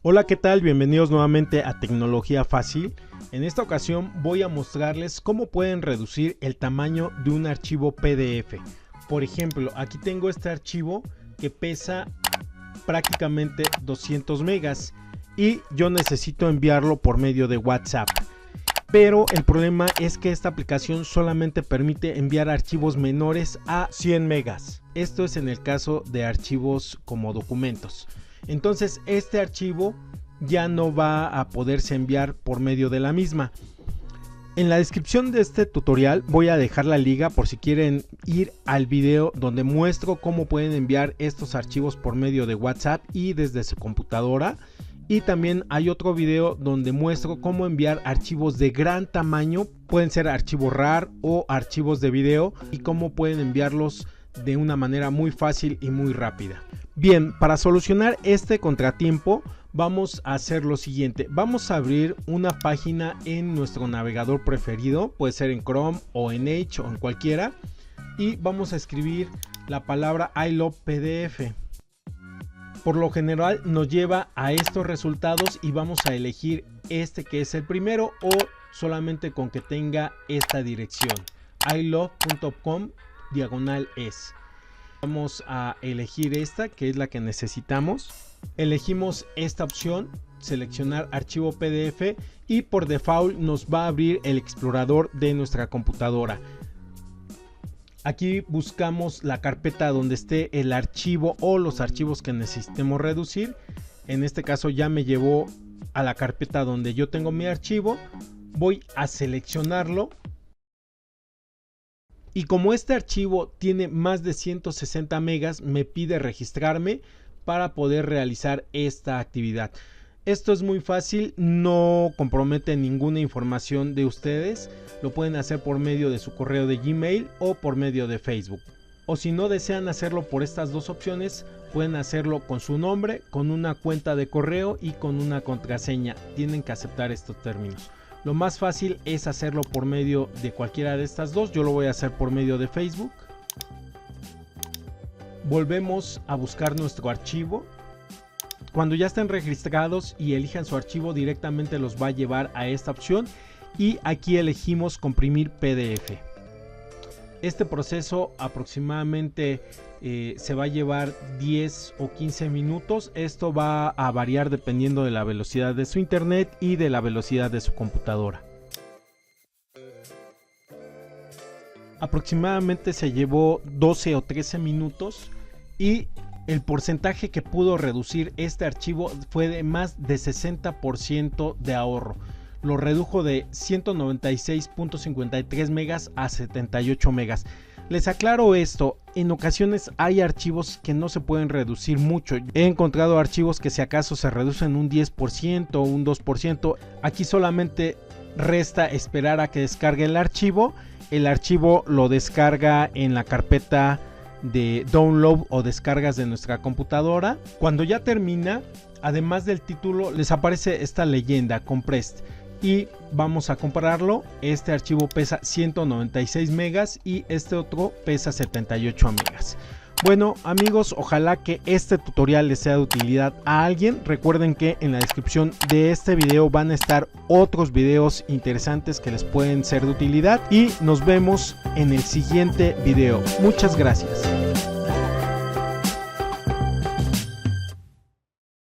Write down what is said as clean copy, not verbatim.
Hola, ¿qué tal? Bienvenidos nuevamente a Tecnología Fácil. En esta ocasión voy a mostrarles cómo pueden reducir el tamaño de un archivo PDF. Por ejemplo, aquí tengo este archivo que pesa prácticamente 200 megas y yo necesito enviarlo por medio de WhatsApp. Pero el problema es que esta aplicación solamente permite enviar archivos menores a 100 megas. Esto es en el caso de archivos como documentos. Entonces este archivo ya no va a poderse enviar por medio de la misma. En la descripción de este tutorial voy a dejar la liga por si quieren ir al video donde muestro cómo pueden enviar estos archivos por medio de WhatsApp y desde su computadora. Y también hay otro video donde muestro cómo enviar archivos de gran tamaño, pueden ser archivos RAR o archivos de video, y cómo pueden enviarlos de una manera muy fácil y muy rápida. Bien, para solucionar este contratiempo vamos a hacer lo siguiente. Vamos a abrir una página en nuestro navegador preferido, puede ser en Chrome o en Edge o en cualquiera, y vamos a escribir la palabra I love PDF. Por lo general nos lleva a estos resultados y vamos a elegir este que es el primero, o solamente con que tenga esta dirección ilove.com/es. Vamos a elegir esta que es la que necesitamos. Elegimos esta opción, seleccionar archivo PDF, y por default nos va a abrir el explorador de nuestra computadora. Aquí buscamos la carpeta donde esté el archivo o los archivos que necesitemos reducir. En este caso ya me llevó a la carpeta donde yo tengo mi archivo. Voy a seleccionarlo. Y como este archivo tiene más de 160 megas, me pide registrarme para poder realizar esta actividad. Esto es muy fácil, no compromete ninguna información de ustedes. Lo pueden hacer por medio de su correo de Gmail o por medio de Facebook. O si no desean hacerlo por estas dos opciones, pueden hacerlo con su nombre, con una cuenta de correo y con una contraseña. Tienen que aceptar estos términos. Lo más fácil es hacerlo por medio de cualquiera de estas dos. Yo lo voy a hacer por medio de Facebook. Volvemos a buscar nuestro archivo. Cuando ya estén registrados y elijan su archivo, directamente los va a llevar a esta opción y aquí elegimos comprimir PDF. Este proceso aproximadamente se va a llevar 10 o 15 minutos. Esto va a variar dependiendo de la velocidad de su internet y de la velocidad de su computadora. Aproximadamente se llevó 12 o 13 minutos y el porcentaje que pudo reducir este archivo fue de más de 60% de ahorro. Lo redujo de 196.53 megas a 78 megas. Les aclaro esto, en ocasiones hay archivos que no se pueden reducir mucho. He encontrado archivos que si acaso se reducen un 10% o un 2%. Aquí solamente resta esperar a que descargue el archivo. El archivo lo descarga en la carpeta de download o descargas de nuestra computadora. Cuando ya termina, además del título, les aparece esta leyenda compressed y vamos a compararlo. Este archivo pesa 196 megas y este otro pesa 78 megas. Bueno amigos, ojalá que este tutorial les sea de utilidad a alguien. Recuerden que en la descripción de este video van a estar otros videos interesantes que les pueden ser de utilidad y nos vemos en el siguiente video. Muchas gracias.